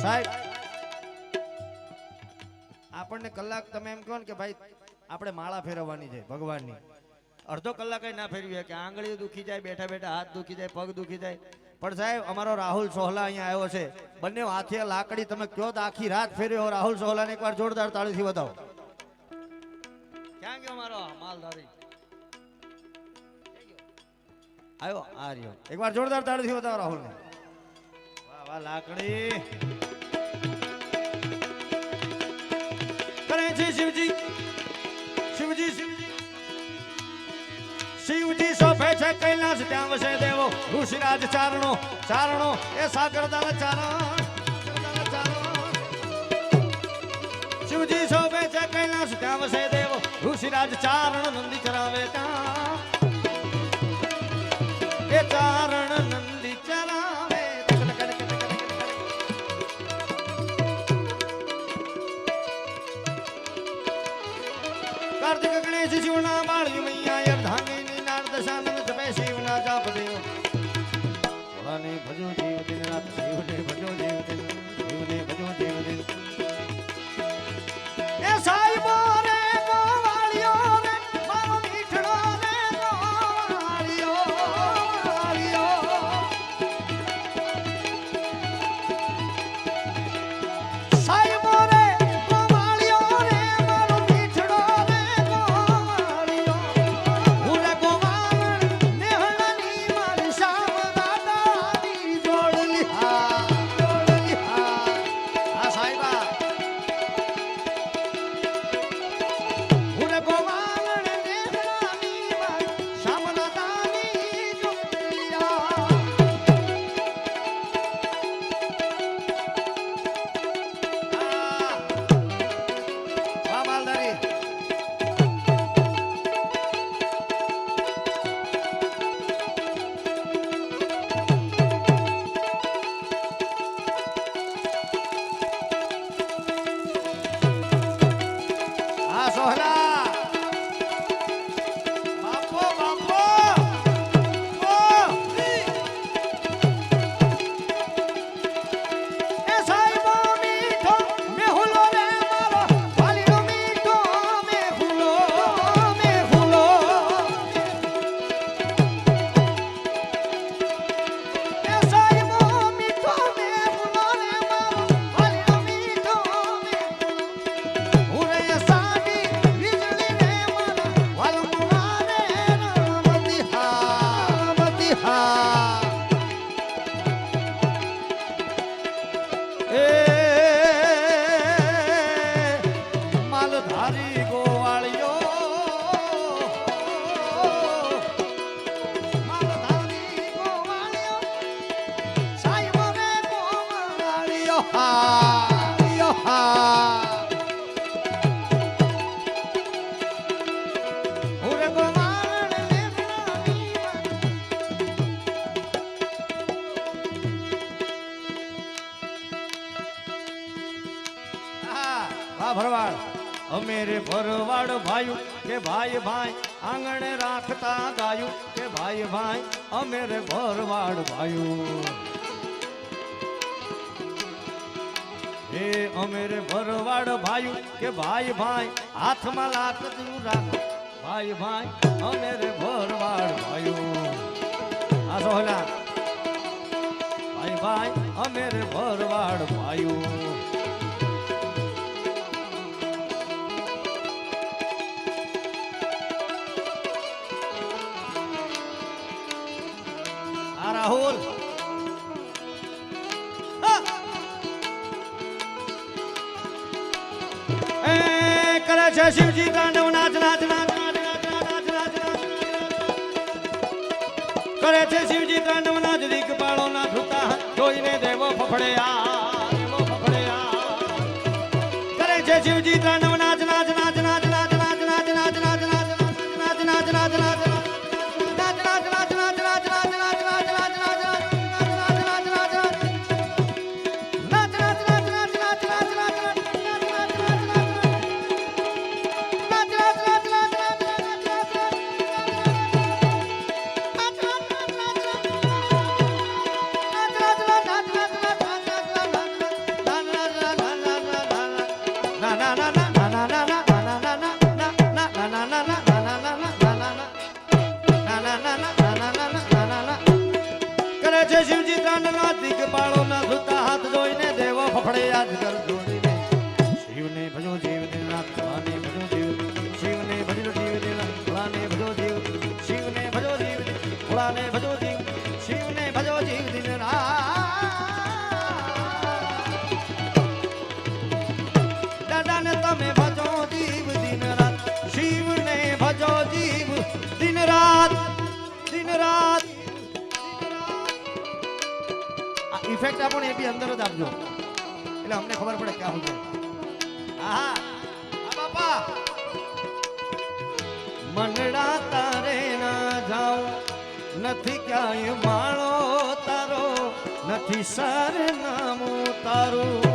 સાહેબ આપણને કલાક તમે એમ કહો ને કે ભાઈ આપણે માળા ફેરવવાની છે ભગવાનની, અડધો કલાક ના ફેરવીએ કે આંગળીઓ દુખી જાય, બેઠા બેઠા હાથ દુખી જાય, પગ દુખી જાય. પણ સાહેબ અમારો રાહુલ સોહલા અહીંયા આવ્યો છે, બંને હાથે લાકડી તમે કયો તો આખી રાત ફેર્યો. રાહુલ સોહલાને એકવાર જોરદાર તાળીથી બતાવો. ક્યાં ગયો મારો માલધારી? આવ્યો આ રહ્યો. એકવાર જોરદાર તાળીથી બતાવો રાહુલને. વાહ વાહ લાકડી કરે છે શિવજી. શિવજી શિવજી શિવજી સોફે છે કૈલાસ ત્યાં વસે દેવો ઋષિરાજ ચારણો. ચારણો એ સાગરદાન ચારણ. શિવજી સોફે છે કૈલાસ ત્યાં વસે દેવો ઋષિરાજ ચારણ નંદી ચરાવે ત્યાં. એ ચારણ નંદી ચરાવે. કાર્તિક ગણેશ શિવના બાળી મૈયા અર્ધાંગીની નારદ શાનંદ જપે શિવના જાપ દેવ. ભોળાને ભજો જીવ દિન રાત, શિવને ભજો જીવ દિન, શિવને ભજો જીવ દિન. એ સાઈબો રે ગોવાળિયો રે મારો મીઠડો રે ગોવાળિયો. સાઈબો રે ગોવાળિયો રે મારો મીઠડો રે ગોવાળિયો. હું રે ગોવાળ નેહળની મારી શ્યામ દાદાની જોડલી. હા જોડલી. હા સાઈબા હું રે ગોવાળ નેહળની મારી શ્યામ દાદાની જોડલી. વાહ માલધારી. હા સોહલા બાપો બાપો. એ સાઈબો મીઠો મેહુલો રે મારો વાલીનો મીઠો મેહુલો મેહુલો. એ સાઈબો મીઠો મેહુલો રે મારો વાલીનો મીઠો મેહુલો. હું રે સાડી વીજળી રે મારા વાલમુના રે રમતી. હા રમતી. હા એ માલધારી ગોવાળિયો. માલધારી ગોવાળિયો. સાઈબો રે ગોવાળિયો. હા હા હું રે ગોવાળ નેહળની વાહ ભરવાડ. અમે રે ભરવાડ ભાયું કે ભાઈ ભાઈ આંગણે રાખતા ગાયું કે ભાઈ ભાઈ અમે રે ભરવાડ ભાયું. હે અમે રે ભરવાડ ભાયું કે ભાઈ ભાઈ હાથમાં લાકડું રાખ ભાઈ ભાઈ અમે રે ભરવાડ ભાયું. આ સોહલા ભાઈ ભાઈ અમે રે ભરવાડ ભાયું. આ રાહુલ એ કરે છે શિવજી તાંડવ નાચ નાચ નાચ નાચ નાચ નાચ નાચ નાચ. કરે છે શિવજી તાંડવ નાચ દિગપાળો ના ધૂતા જોઈને દેવો ફફડે. આ દેવો ફફડે. આ કરે છે શિવજી તાંડવ નાચ નાચ નાચ નાચ નાચ નાચ નાચ નાચ નાચ નાચ નાચ નાચ નાચ નાચ ફળે યાદ કર જોડીને શિવને ભજો જીવ દિનરાત ભોળાને ભજો જીવ શિવને ભજો જીવ દિનરાત ભોળાને ભજો જીવ શિવને ભજો જીવ ભોળાને ભજો જીવ શિવને ભજો જીવ દિનરાત દાદાને તમે ભજો જીવ દિનરાત શિવને ભજો જીવ દિનરાત દિનરાત ઇફેક્ટ આપણને એ બી અંદર જ આપજો એટલે અમને ખબર પડે ક્યાં હું આહા આ બાપા મનડા તારે ના જાઉં નથી ક્યાંય માળો તારો નથી સરનામું તારું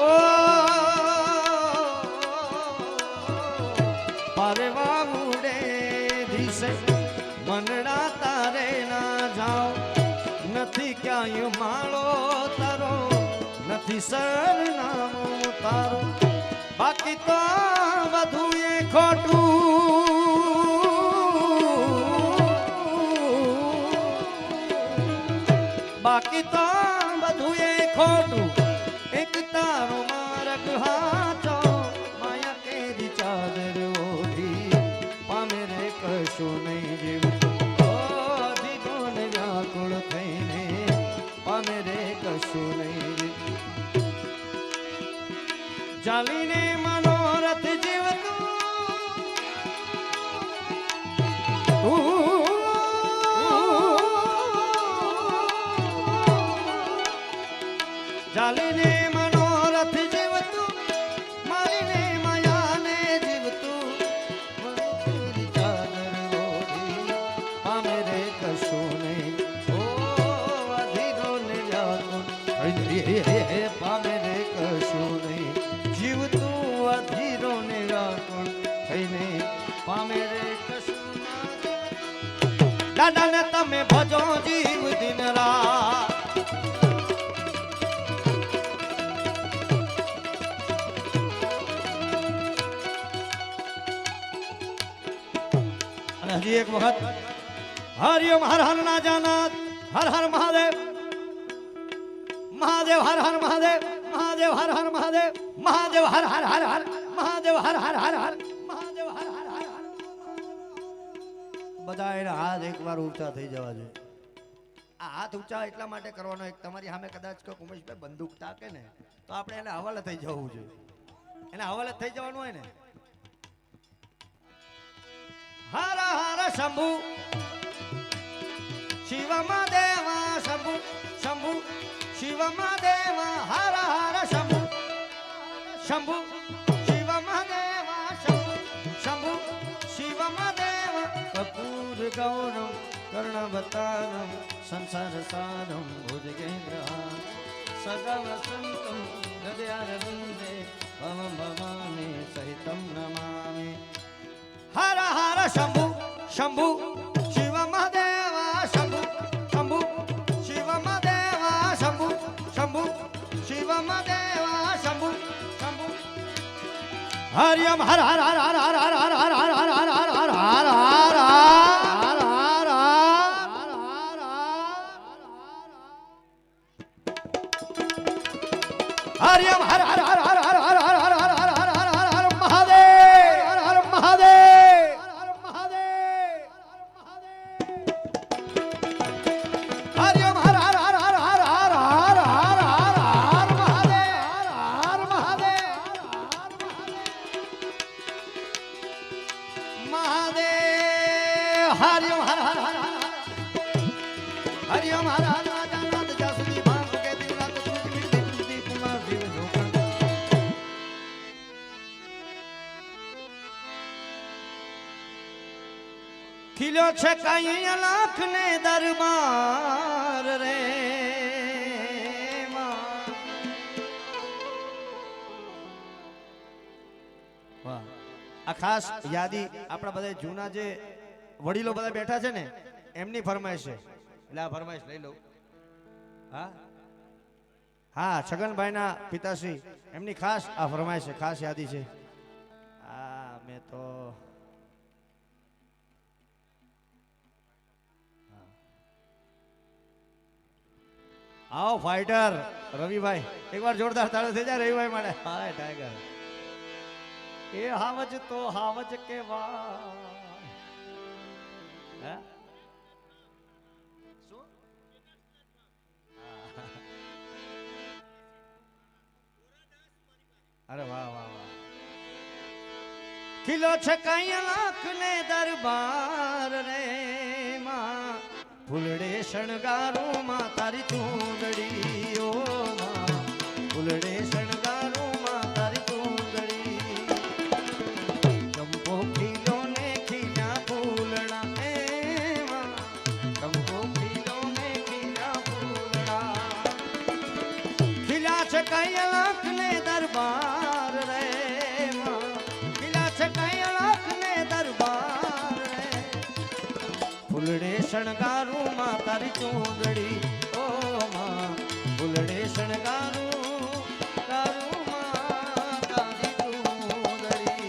ઓ પરવા મુડે દિશે મનડા તારે ના જાઉં નથી ક્યાંય માળો તારો નથી સરનામું તારું બાકી તો બધું એ ખોટું બાકી તો બધું એ ખોટું એક તારો માર્ગ હાચો માયા કેરી ચાદર ઓઢી પામે રે કશું નહીં જીવ થઈને પામે રે કશું નહીં ચાલીને મનોરથ જીવતું ચાલીને મનોરથ જીવતું મારીને માયાને જીવતું ચાદર ઓઢી પામે રે કશું નહીં પામે રે કશું નહીં જીવતું અધીરો ને રાકોણ થઈને પામે રે કશું દાદાને તમે ભજો જીવ દિન રાત અને હજી એક વખત હરિયમ હર હર ના જાનાત હર હર મહાદેવ महादेव हर हर महादेव महादेव हर हर महादेव महादेव हर हर हर हर महादेव हर हर हर हर महादेव हर हर हर हर બધા એના હાથ એકવાર ઊંચા થઈ જવા જોઈએ આ હાથ ઊંચા એટલા માટે કરવાનો એક તમારી સામે કદાચ કોઈ ઉમેશભાઈ બંદૂક તાકે ને તો આપણે એને હવાલે થઈ જવું જોઈએ એને હવાલે થઈ જવાનું હોય ને હર હર શંભુ શિવ મહાદેવ શંભુ શંભુ शिव महादेव हर हर शंभु शंभु शिव महादेव शंभु शंभु शिव महादेव कपूर गौरम कर्णवतारम संसार सारम भुजगेन्द्रहार सदा वसंतम हृदयारविंदे भवं भवामि सहितं नमामि हर हर शंभु शंभु शिव महादेव शंभु शंभु शिव महादेव शंभु शंभु शिव महादेव शंभु शंभु हरियम हर हर हर हर हर हर हर हर हर हर हर हर हर हर हरियम हर हर हर हर हर हर हर हर हर हर हर हर हर हर महादेव हर हर महादेव हर महादेव हरियम हर हर हर हर हर हर हर हर हर हर महादेव हर महादेव महादेव हरियम हर हर हर हर हरियम हर हर ખીલ્યો છે કઈ લાખ ને દરબાર રે વાહ આ ખાસ યાદી આપણા બધા જૂના જે વડીલો બધા બેઠા છે ને એમની ફરમાઈશ છે એટલે આ ફરમાઈશ લઈ લઉં હા હા છગનભાઈના પિતાશ્રી એમની ખાસ આ ફરમાઈશ છે ખાસ યાદી છે આ મેં તો आओ વાવ ફાઈટર રવિભાઈ એકવાર જોરદાર તાળો થઈ જાય રવિભાઈ માટે હાય ટાઈગર એ હાવજ તો હાવજ કેવા હે શું અરે વાહ વાહ વાહ ખીલો છે કઈ લાખ ને દરબાર રે માં ફૂલડે શણગારું માં તારી ચૂંદડી ઓ માં ફૂલડે શણગારું માં તારી ચૂંદડી ચંપો ખીલો ને ખીલ્યા ફૂલડા એ માં ચંપો ખીલો ને ખીલ્યા ફૂલડા ખીલ્યા છે કઈ લાખ ને દરબાર રે માં ખીલ્યા છે કઈ લાખ ને દરબાર રે ફૂલડે શણગારું માં તારી ચૂંદડી ઓ માં ફૂલડે શણગારું તારું માં તારી ચૂંદડી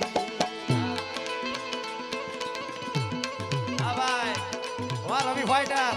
આ ભાઈ વાહ રવિ ફાઈટર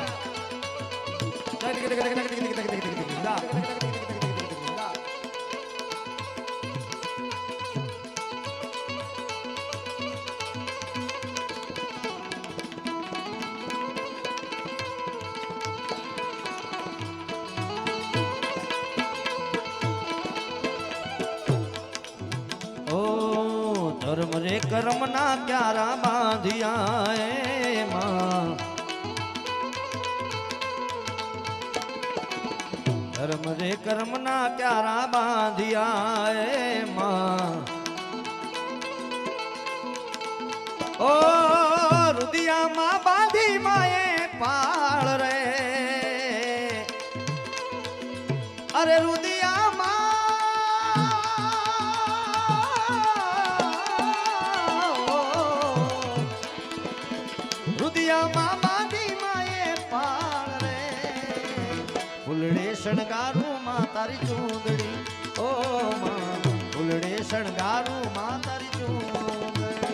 ધર્મ રે કર્મ ના ક્યારા બાંધિયા એ માં ધર્મ રે કર્મ ના ક્યારા બાંધિયા એ માં ઓ રુદિયામાં બાંધી માએ પાળ રે અરે રુદિયામાં ફૂલડે શણગારું માં તારી ચૂંદડી ઓ માં ફૂલડે શણગારું માં તારી ચૂંદડી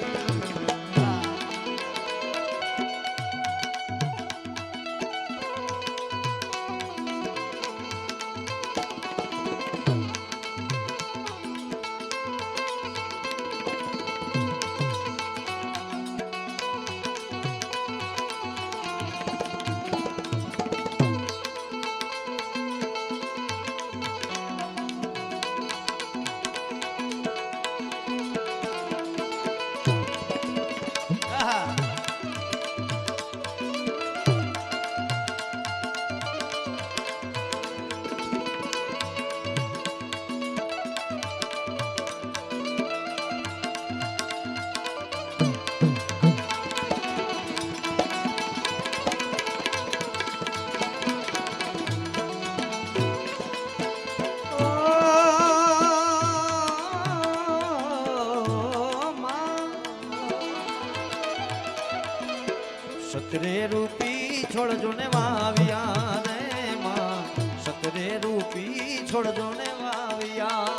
સતરે રૂપી છોડજો ને વાવિયા રે માં સતરે રૂપી છોડજો ને વાવિયા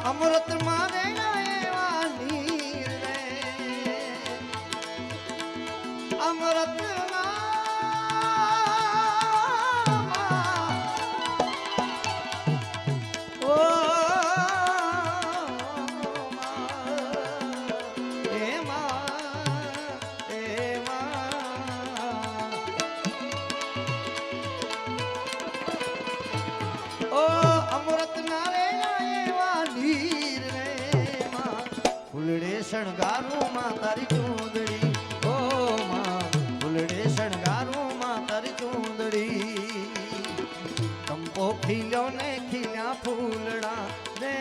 અમૃત મારે એવા નીર રે અમૃત શણગારું માં તારી ચૂંદડી ઓ માં ફૂલડે શણગારું માં તારી ચૂંદડી કંપો ખીલ્યો ને ખીલ્યા ફૂલડા રે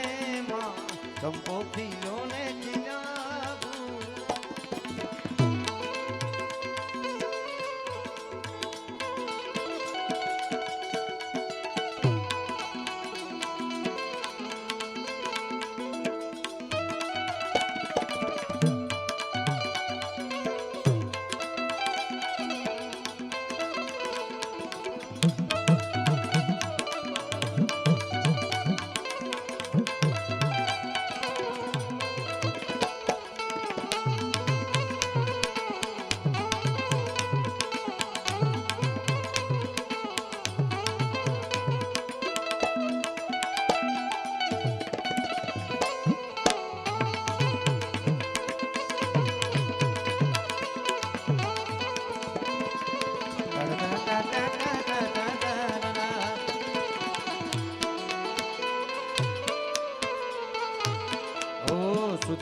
માં કંપો ખીલ્યો ને ખીલ્યા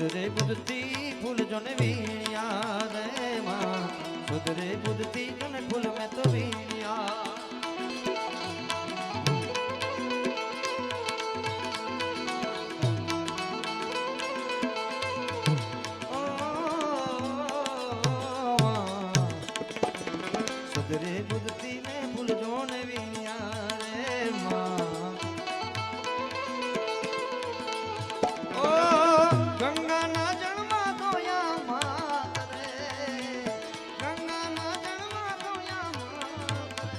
સુધરે બુદ્ધથી ફૂલ જોને વીણ્યા રે માં સુધરે બુદ્ધથી જોને ફૂલ મેં તો વીણ્યા સુધરે બુદ્ધથી ને ફૂલ જોને વીણ્યા રે માં ઓ ગંગાના જળમાં ધોયા માત રે ગંગાના જળમાં ધોયા માત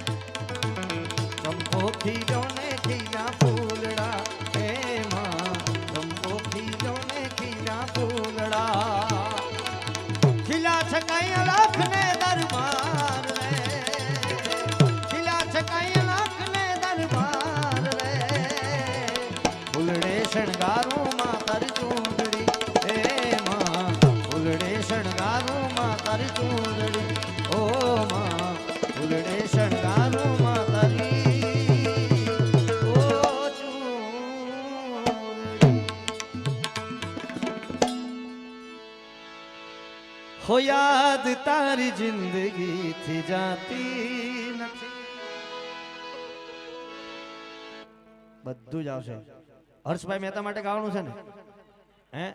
ચંપો ખીલો ને ખીલા ફૂલડા હે માં ચંપો ખીલો ને ખીલા ફૂલડા ખીલા છકાઈ લાખ ને દરબાર રે ખીલા છકાઈ લાખ ને દરબાર રે ફૂલડે શણગારું માં તારી ચૂંદડી હે માં ફૂલડે શણગારું માં તારી ચૂંદડી ઓ માં ફૂલડે શણગારું માં તારી ઓ ચૂંદડી હો યાદ તારી જિંદગી થી જાતી નથી બધું જ આવશે હર્ષભાઈ મહેતા માટે ગાવાનું છે ને હે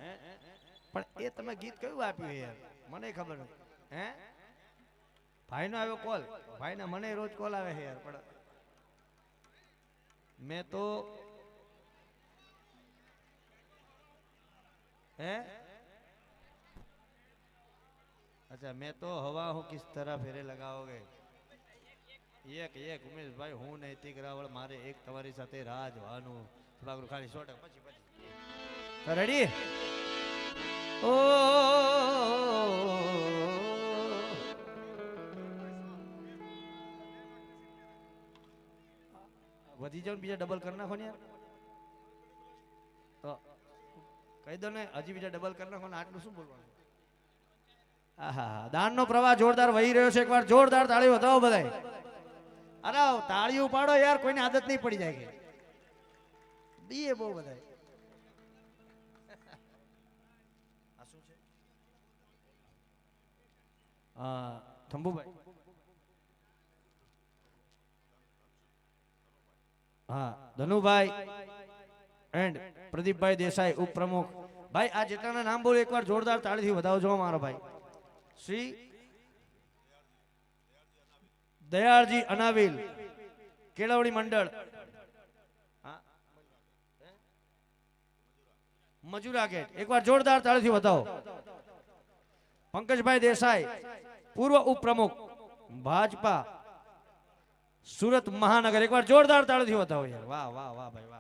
પણ એ તમે ગીત કયું આપ્યું યાર મને ખબર નથી હે ભાઈનો આવ્યો કોલ ભાઈના મને રોજ કોલ આવે છે યાર પણ મેં તો હે अच्छा मैं तो हवा हूँ किस तरह फेरे लगाओगे एक एक उमेश भाई हूँ नैतिक रावल मारे एक तमारी साथे राज भानु खाली 100 પછી રેડી ઓ વધી જાવ બીજા ડબલ કરી નાખો ને યાર તો કહી દો ને હજી બીજા ડબલ કરી નાખો ને આટલું શું બોલવાનું દાનનો પ્રવાહ જોરદાર વહી રહ્યો છે એકવાર જોરદાર તાળીઓ બતાવો બધાય અરે તાળીઓ પાડો યાર કોઈને આદત નહીં પડી જાય કે બીએ બહુ બધાય આ શું છે થંભુભાઈ હા ધનુભાઈ એન્ડ પ્રદીપભાઈ દેસાઈ ઉપપ્રમુખ ભાઈ આ જેટલાના નામ બોલો એકવાર જોરદાર તાળીથી વધાવજો મારો ભાઈ શ્રી દયાળજી અનાવિલ કેળવણી મંડળ મજૂરા ગેટ એકવાર જોરદાર તાળીથી વધાવો પંકજભાઈ દેસાઈ પૂર્વ ઉપપ્રમુખ ભાજપા સુરત મહાનગર એકવાર જોરદાર તાળીથી વધાવો યાર વાહ વાહ વાહ ભાઈ વાહ